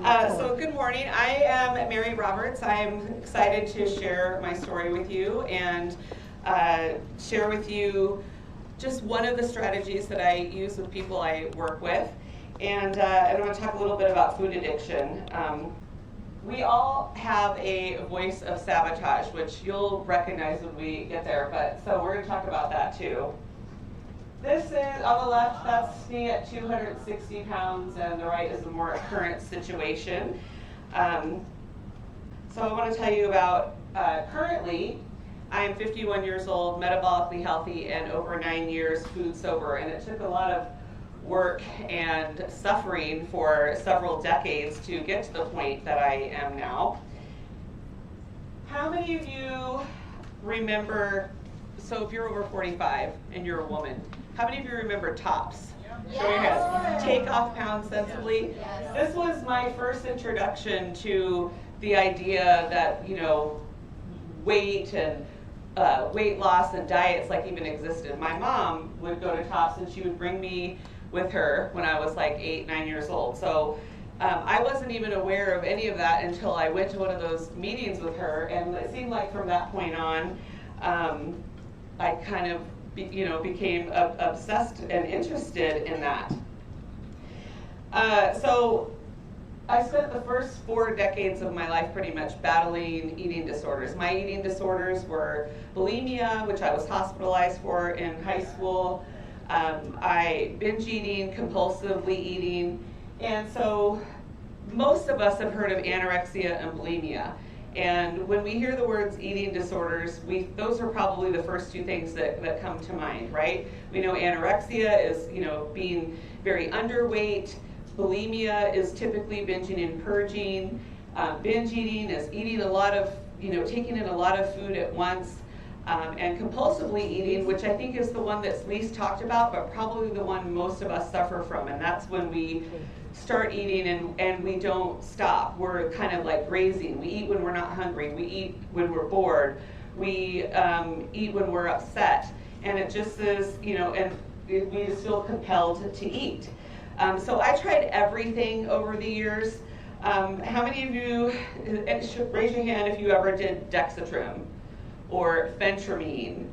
So good morning. I am Mary Roberts. I am excited to share my story with you and share with you just one of the strategies that I use with people I work with. And I want to talk a little bit about food addiction. We all have a voice of sabotage, which you'll recognize when we get there, but so we're going to talk about that too. This is, on the left, that's me at 260 pounds, and the right is a more current situation. So I want to tell you about, currently, I'm 51 years old, metabolically healthy, and over 9 years food sober, and it took a lot of work and suffering for several decades to get to the point that I am now. How many of you remember, so if you're over 45 and you're a woman, how many of you remember TOPS? Yes. Show your hands. Take off pounds sensibly. Yes. This was my first introduction to the idea that, you know, weight and weight loss and diets like even existed. My mom would go to TOPS and she would bring me with her when I was like 8, 9 years old. So I wasn't even aware of any of that until I went to one of those meetings with her, and it seemed like from that point on, I kind of became obsessed and interested in that. So I spent the first 4 decades of my life pretty much battling eating disorders. My eating disorders were bulimia, which I was hospitalized for in high school. I binge eating, compulsively eating, and so most of us have heard of anorexia and bulimia. And when we hear the words eating disorders, those are probably the first 2 things that come to mind, right? We know anorexia is, being very underweight. Bulimia is typically binging and purging. Binge eating is eating a lot of, taking in a lot of food at once. And compulsively eating, which I think is the one that's least talked about, but probably the one most of us suffer from. And that's when we start eating and we don't stop. We're kind of like grazing. We eat when we're not hungry. We eat when we're bored. We eat when we're upset. And it just is, and we just feel compelled to eat. So I tried everything over the years. How many of you, raise your hand if you ever did Dexatrim or Phentermine,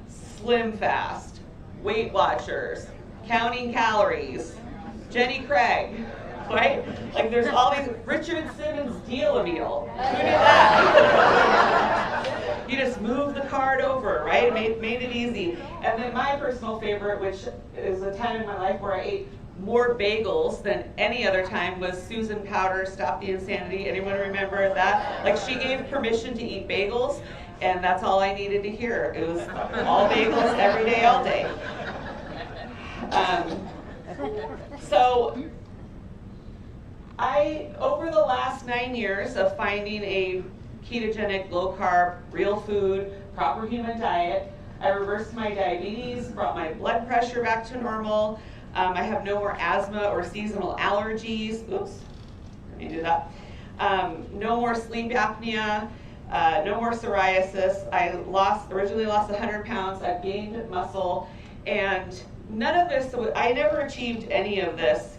Slim Fast, Weight Watchers, counting calories, Jenny Craig, right? Like there's all these, Richard Simmons Deal-A-Meal. Who did that? You just move the card over, right? Made it easy. And then my personal favorite, which is a time in my life where I ate more bagels than any other time, was Susan Powter, Stop the Insanity. Anyone remember that? Like she gave permission to eat bagels, and that's all I needed to hear. It was all bagels every day, all day. So over the last 9 years of finding a ketogenic, low carb, real food, proper human diet, I reversed my diabetes, brought my blood pressure back to normal. I have no more asthma or seasonal allergies. Oops, let me do that. No more sleep apnea, no more psoriasis. I originally lost 100 pounds. I've gained muscle, and none of this, I never achieved any of this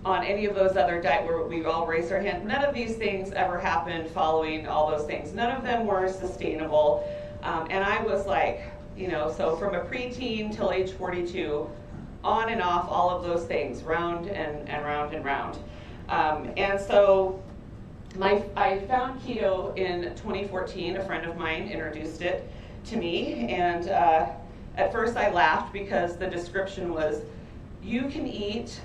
on any of those other diets where we all raised our hand. None of these things ever happened following all those things. None of them were sustainable. And I was like, so from a preteen till age 42, on and off all of those things, round and round and round. And so I found keto in 2014. A friend of mine introduced it to me, and at first I laughed because the description was, you can eat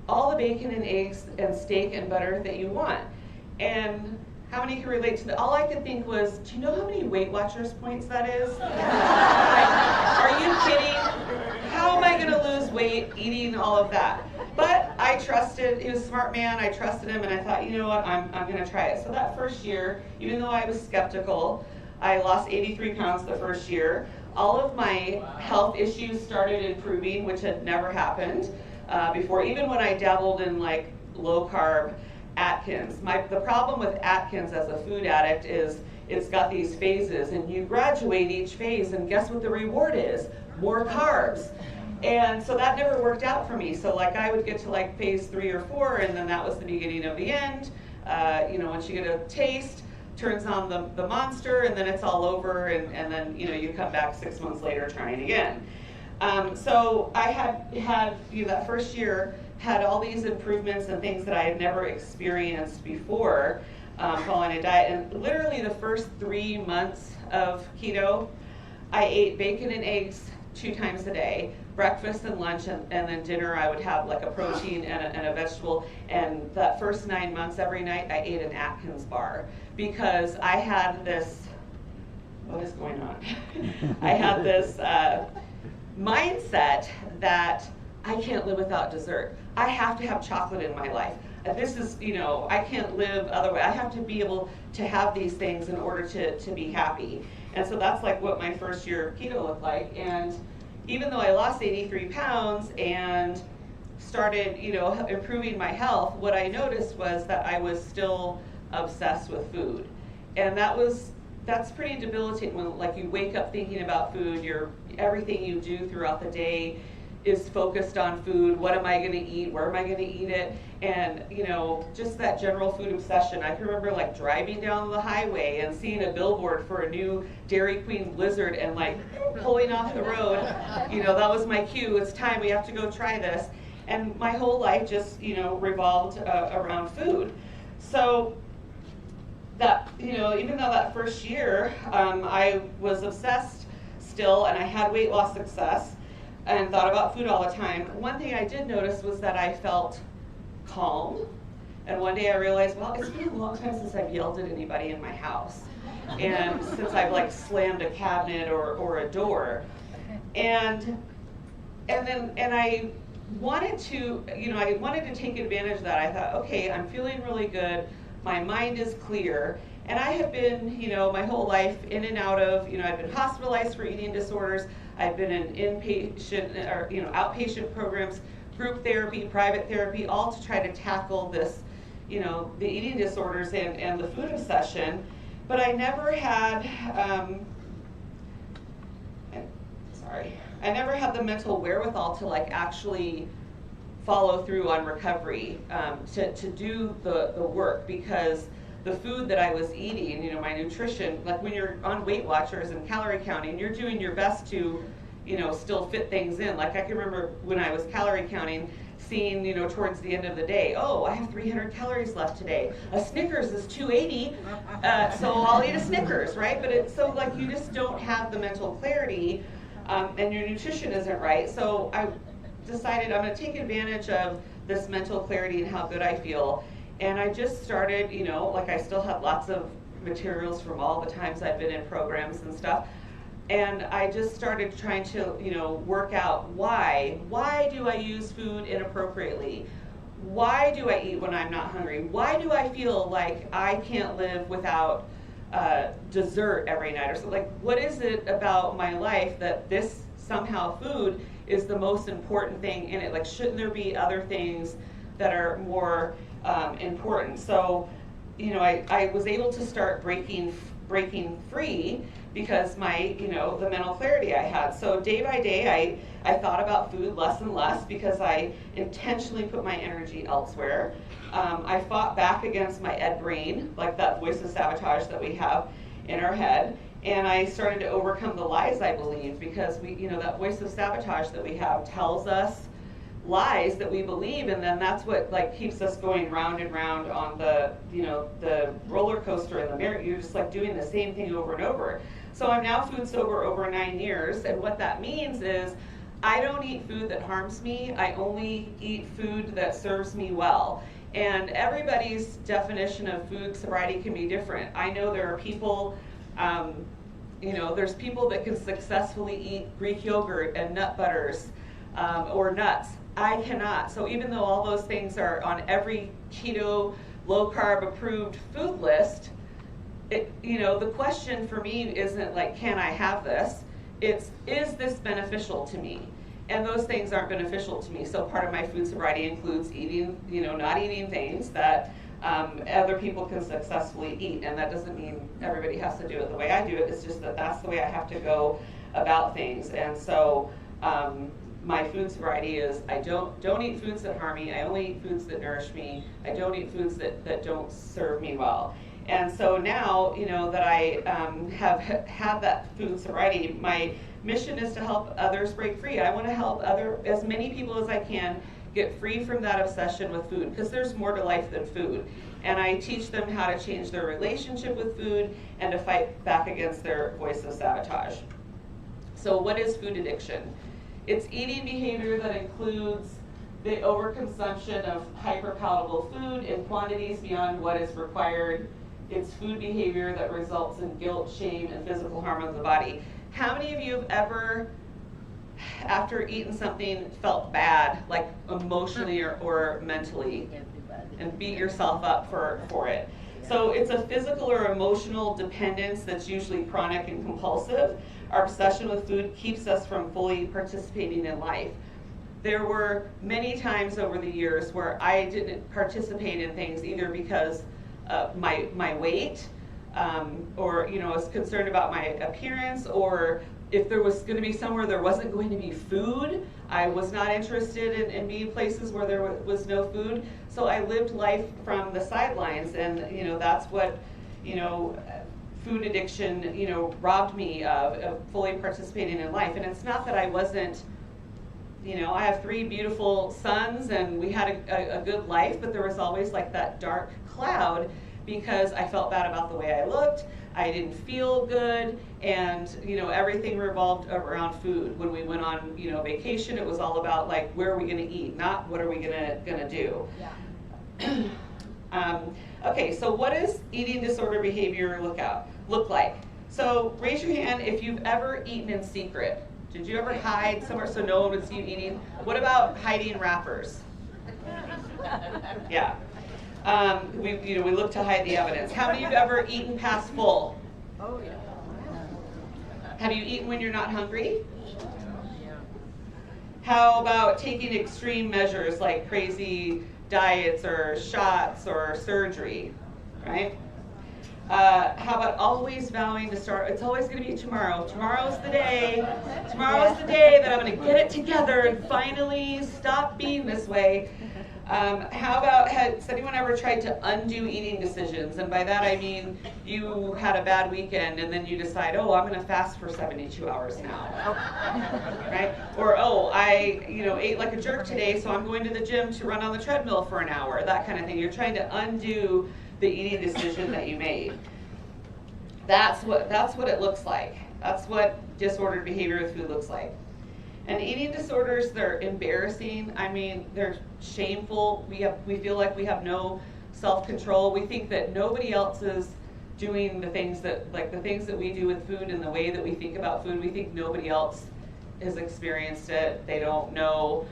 all the bacon and eggs and steak and butter that you want. And how many can relate to that? All I could think was, do you know how many Weight Watchers points that is? Like, are you kidding? How am I going to lose weight eating all of that? But I trusted, he was a smart man, I trusted him, and I thought, you know what, I'm going to try it. So that first year, even though I was skeptical, I lost 83 pounds the first year. All of my health issues started improving, which had never happened before, even when I dabbled in like low carb Atkins. The problem with Atkins as a food addict is it's got these phases, and you graduate each phase, and guess what the reward is? More carbs. And so that never worked out for me. So like I would get to like phase 3 or 4, and then that was the beginning of the end. Once you get a taste, turns on the monster, and then it's all over, and then you come back 6 months later trying again. So I had that first year had all these improvements and things that I had never experienced before following a diet. And literally the first 3 months of keto, I ate bacon and eggs 2 times a day, breakfast and lunch, and then dinner I would have like a protein and a vegetable. And that first 9 months, every night I ate an Atkins bar because I had this, what is going on? I had this mindset that I can't live without dessert. I have to have chocolate in my life. This is, I can't live otherwise. I have to be able to have these things in order to be happy. And so that's like what my first year of keto looked like. And even though I lost 83 pounds and started, improving my health, what I noticed was that I was still obsessed with food. And that's pretty debilitating when like you wake up thinking about food, everything you do throughout the day is focused on food. What am I going to eat? Where am I going to eat it? And just that general food obsession. I can remember like driving down the highway and seeing a billboard for a new Dairy Queen Blizzard and like pulling off the road. That was my cue. It's time. We have to go try this. And my whole life just revolved around food. So that even though that first year I was obsessed still, and I had weight loss success and thought about food all the time, one thing I did notice was that I felt calm. And one day I realized, well, it's been a long time since I've yelled at anybody in my house, and since I've like slammed a cabinet or a door, and I wanted to take advantage of that. I thought, okay, I'm feeling really good. My mind is clear. And I have been, my whole life in and out of, I've been hospitalized for eating disorders. I've been in inpatient or, outpatient programs, group therapy, private therapy, all to try to tackle this, the eating disorders and the food obsession. But I never had, I never had the mental wherewithal to like actually follow through on recovery, to do the work, because the food that I was eating, my nutrition, like when you're on Weight Watchers and calorie counting, you're doing your best to, still fit things in. Like I can remember when I was calorie counting, seeing, towards the end of the day, oh, I have 300 calories left today. A Snickers is 280, so I'll eat a Snickers, right? But it's so like you just don't have the mental clarity, and your nutrition isn't right. So I decided I'm going to take advantage of this mental clarity and how good I feel. And I just started, like I still have lots of materials from all the times I've been in programs and stuff. And I just started trying to, work out why do I use food inappropriately? Why do I eat when I'm not hungry? Why do I feel like I can't live without dessert every night? Or so, like, what is it about my life that this somehow food is the most important thing in it? Like, shouldn't there be other things that are more important? So, I was able to start breaking free because my, the mental clarity I had. So day by day, I thought about food less and less because I intentionally put my energy elsewhere. I fought back against my ed brain, like that voice of sabotage that we have in our head. And I started to overcome the lies I believed, because that voice of sabotage that we have tells us lies that we believe, and then that's what like keeps us going round and round on the the roller coaster in the mirror. You're just like doing the same thing over and over. So I'm now food sober over 9 years, and what that means is I don't eat food that harms me. I only eat food that serves me well. And everybody's definition of food sobriety can be different. I know there are people, there's people that can successfully eat Greek yogurt and nut butters or nuts. I cannot. So even though all those things are on every keto, low carb approved food list, the question for me isn't like, can I have this? It's, is this beneficial to me? And those things aren't beneficial to me. So part of my food sobriety includes eating, not eating things that other people can successfully eat. And that doesn't mean everybody has to do it the way I do it. It's just that that's the way I have to go about things. And so my food sobriety is I don't eat foods that harm me. I only eat foods that nourish me. I don't eat foods that don't serve me well. And so now, that I have had that food sobriety, my mission is to help others break free. I want to help as many people as I can get free from that obsession with food, because there's more to life than food. And I teach them how to change their relationship with food and to fight back against their voice of sabotage. So what is food addiction? It's eating behavior that includes the overconsumption of hyperpalatable food in quantities beyond what is required. It's food behavior that results in guilt, shame, and physical harm on the body. How many of you have ever, after eating something, felt bad, like emotionally or mentally, and beat yourself up for it? So it's a physical or emotional dependence that's usually chronic and compulsive. Our obsession with food keeps us from fully participating in life. There were many times over the years where I didn't participate in things either because my weight, or I was concerned about my appearance, or if there was going to be somewhere there wasn't going to be food, I was not interested in being places where there was no food. So I lived life from the sidelines, and that's what food addiction robbed me of fully participating in life. And it's not that I wasn't. I have 3 beautiful sons, and we had a good life, but there was always like that dark cloud because I felt bad about the way I looked. I didn't feel good, and everything revolved around food. When we went on vacation, it was all about like, where are we going to eat, not what are we gonna do. Yeah. Okay, so what does eating disorder behavior look like? So raise your hand if you've ever eaten in secret. Did you ever hide somewhere so no one would see you eating? What about hiding wrappers? Yeah. We look to hide the evidence. How many of you have ever eaten past full? Oh yeah. Have you eaten when you're not hungry? Yeah. How about taking extreme measures like crazy diets or shots or surgery, right? How about always vowing to start, it's always going to be tomorrow. Tomorrow's the day. Tomorrow's the day that I'm going to get it together and finally stop being this way. How about, has anyone ever tried to undo eating decisions? And by that I mean you had a bad weekend and then you decide, I'm going to fast for 72 hours now. Right? Or, I ate like a jerk today, so I'm going to the gym to run on the treadmill for an hour. That kind of thing. You're trying to undo the eating decision that you made. That's what it looks like. That's what disordered behavior with food looks like. And eating disorders, they're embarrassing. I mean, they're shameful. We feel like we have no self-control. We think that nobody else is doing the things that we do with food and the way that we think about food. We think nobody else has experienced it. They don't know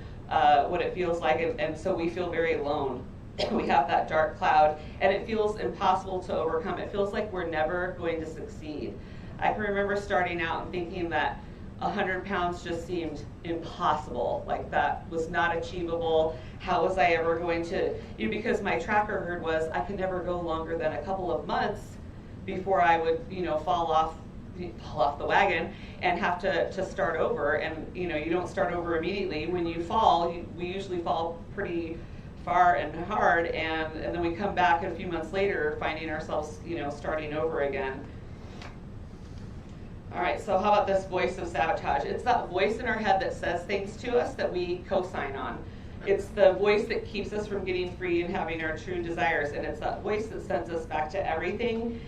what it feels like, and so we feel very alone. We have that dark cloud, and it feels impossible to overcome. It feels like we're never going to succeed. I can remember starting out and thinking that 100 pounds just seemed impossible, like that was not achievable. How was I ever going to, because my track record was I could never go longer than a couple of months before I would, fall off the wagon and have to start over. And you don't start over immediately. When you fall, we usually fall pretty far and hard, and then we come back a few months later finding ourselves starting over again. All right, so how about this voice of sabotage? It's that voice in our head that says things to us that we co-sign on. It's the voice that keeps us from getting free and having our true desires, and it's that voice that sends us back to everything.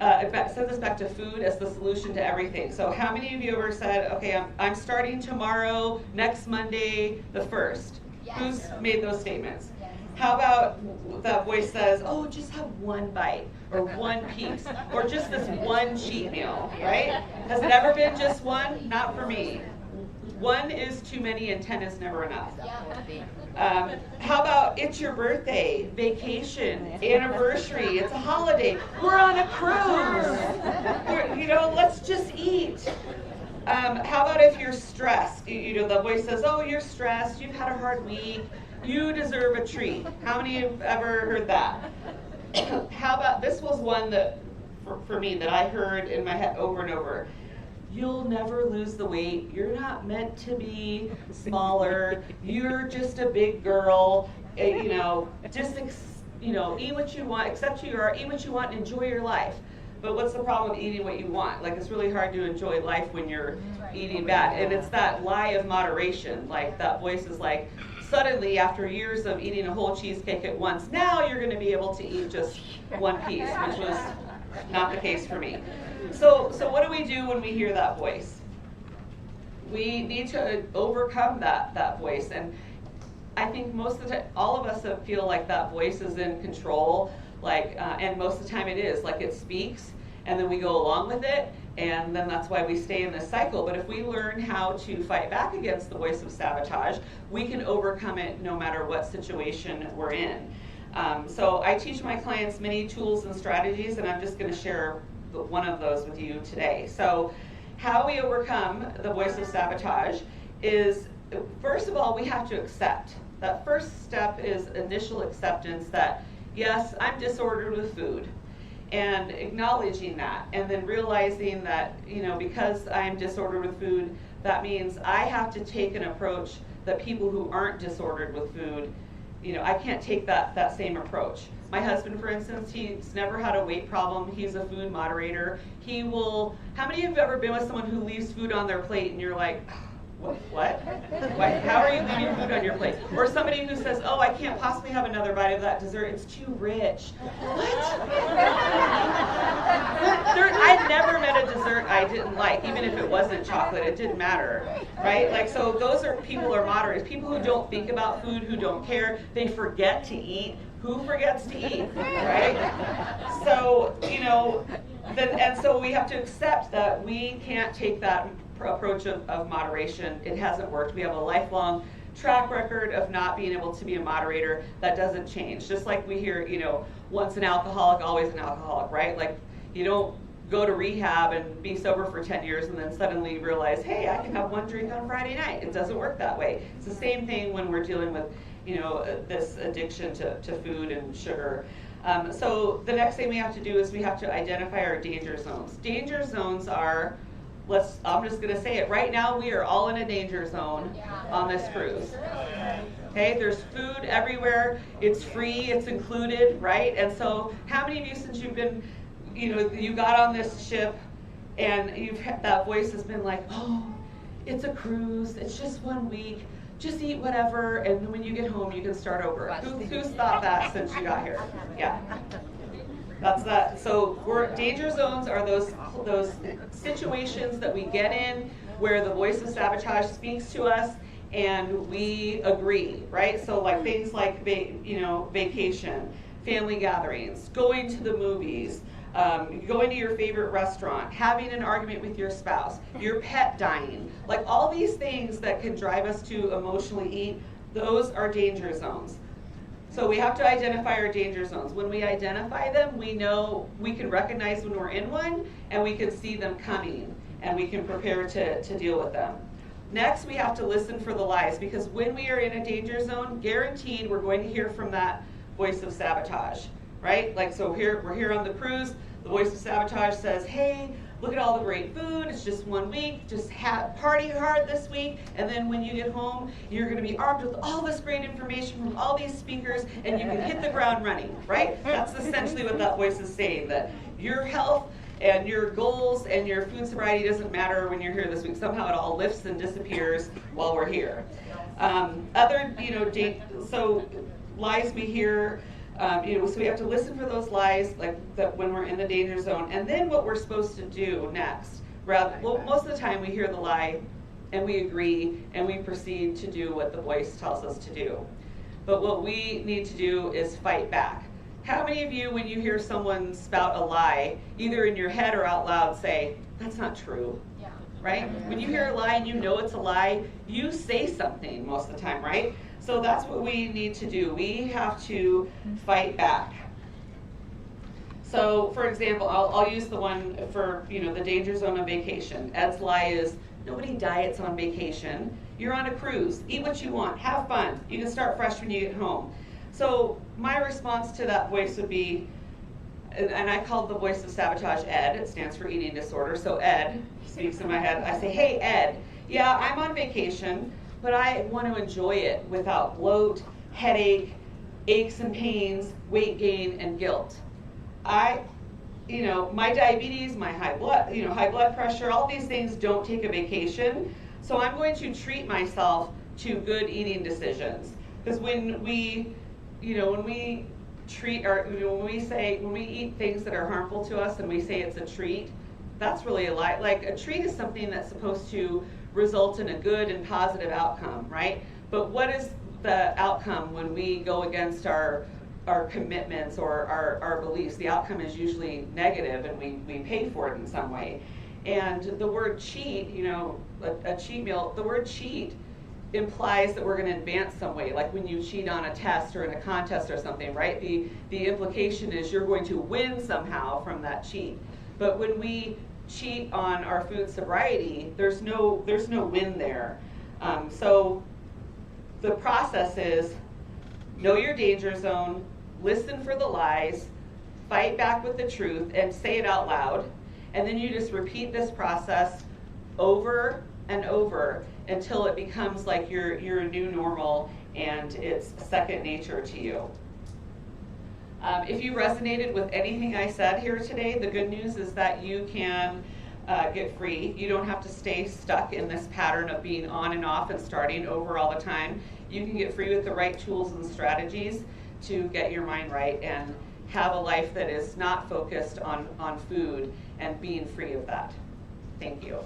It sends us back to food as the solution to everything. So how many of you ever said, okay, I'm starting tomorrow, next Monday, the 1st? Yes. Who's made those statements? Yes. How about that voice says, just have one bite, or one piece, or just this one cheat meal, right? Has it ever been just one? Not for me. 1 is too many and 10 is never enough. How about it's your birthday, vacation, anniversary, it's a holiday, we're on a cruise, let's just eat. How about if you're stressed? The voice says, you're stressed, you've had a hard week, you deserve a treat. How many have ever heard that? How about, this was one that, for me, that I heard in my head over and over. you'll never lose the weight. You're not meant to be smaller. You're just a big girl. Just eat what you want, accept who you are, eat what you want, and enjoy your life. But what's the problem with eating what you want? Like, it's really hard to enjoy life when you're eating bad. And it's that lie of moderation. Like, that voice is like, suddenly, after years of eating a whole cheesecake at once, now you're going to be able to eat just one piece, which was not the case for me. So what do we do when we hear that voice? We need to overcome that voice. And I think most of the time, all of us feel like that voice is in control, and most of the time it is. Like, it speaks, and then we go along with it, and then that's why we stay in this cycle. But if we learn how to fight back against the voice of sabotage, we can overcome it no matter what situation we're in. So I teach my clients many tools and strategies, and I'm just going to share one of those with you today. So how we overcome the voice of sabotage is, first of all, we have to accept. That first step is initial acceptance that, yes, I'm disordered with food, and acknowledging that, and then realizing that, because I'm disordered with food, that means I have to take an approach that people who aren't disordered with food, I can't take that same approach. My husband, for instance, he's never had a weight problem. He's a food moderator. How many of you have ever been with someone who leaves food on their plate and you're like, what? How are you leaving food on your plate? Or somebody who says, oh, I can't possibly have another bite of that dessert. It's too rich. What? I've never met a dessert I didn't like, even if it wasn't chocolate. It didn't matter, right? Like, so those are people are moderators. People who don't think about food, who don't care. They forget to eat. Who forgets to eat, right? So, and so we have to accept that we can't take that approach of moderation. It hasn't worked. We have a lifelong track record of not being able to be a moderator. That doesn't change. Just like we hear, once an alcoholic, always an alcoholic, right? Like, you don't go to rehab and be sober for 10 years and then suddenly realize, hey, I can have one drink on Friday night. It doesn't work that way. It's the same thing when we're dealing with, this addiction to food and sugar. So the next thing we have to do is we have to identify our danger zones. Danger zones are, I'm just going to say it, right now we are all in a danger zone on this cruise. Okay, there's food everywhere, it's free, it's included, right? And so how many of you, since you've been, you got on this ship and that voice has been like, oh, it's a cruise, it's just 1 week, just eat whatever, and when you get home you can start over. Who's thought that since you got here? Yeah. That's that. So danger zones are those situations that we get in where the voice of sabotage speaks to us and we agree, right? So like things like vacation, family gatherings, going to the movies, going to your favorite restaurant, having an argument with your spouse, your pet dying, like all these things that can drive us to emotionally eat, those are danger zones. So we have to identify our danger zones. When we identify them, we know we can recognize when we're in one and we can see them coming and we can prepare to deal with them. Next, we have to listen for the lies, because when we are in a danger zone, guaranteed we're going to hear from that voice of sabotage, right? Like, so we're here on the cruise, the voice of sabotage says, hey, look at all the great food, it's just 1 week, just party hard this week, and then when you get home, you're going to be armed with all this great information from all these speakers, and you can hit the ground running, right? That's essentially what that voice is saying, that your health and your goals and your food sobriety doesn't matter when you're here this week. Somehow it all lifts and disappears while we're here. So lies we hear, so we have to listen for those lies, like that when we're in the danger zone. And then what we're supposed to do next, most of the time we hear the lie and we agree and we proceed to do what the voice tells us to do. But what we need to do is fight back. How many of you, when you hear someone spout a lie, either in your head or out loud, say, that's not true? Yeah. Right? When you hear a lie and you know it's a lie, you say something most of the time, right? So that's what we need to do. We have to fight back. So, for example, I'll use the one for, the danger zone on vacation. Ed's lie is, nobody diets on vacation. You're on a cruise. Eat what you want. Have fun. You can start fresh when you get home. So my response to that voice would be, and I call the voice of sabotage Ed. It stands for eating disorder. So Ed speaks in my head. I say, hey, Ed, yeah, I'm on vacation, but I want to enjoy it without bloat, headache, aches and pains, weight gain, and guilt. My diabetes, my high blood pressure, all these things don't take a vacation. So I'm going to treat myself to good eating decisions. Because when we treat when we eat things that are harmful to us and we say it's a treat, that's really a lie. Like, a treat is something that's supposed to result in a good and positive outcome, right? But what is the outcome when we go against our commitments or our beliefs? The outcome is usually negative, and we pay for it in some way. And the word cheat, a cheat meal, the word cheat implies that we're going to advance some way, like when you cheat on a test or in a contest or something, right? The implication is you're going to win somehow from that cheat. But when we cheat on our food sobriety, there's no win there. So the process is know your danger zone, listen for the lies, fight back with the truth, and say it out loud. And then you just repeat this process over and over until it becomes like your new normal and it's second nature to you. If you resonated with anything I said here today, the good news is that you can get free. You don't have to stay stuck in this pattern of being on and off and starting over all the time. You can get free with the right tools and strategies to get your mind right and have a life that is not focused on food and being free of that. Thank you.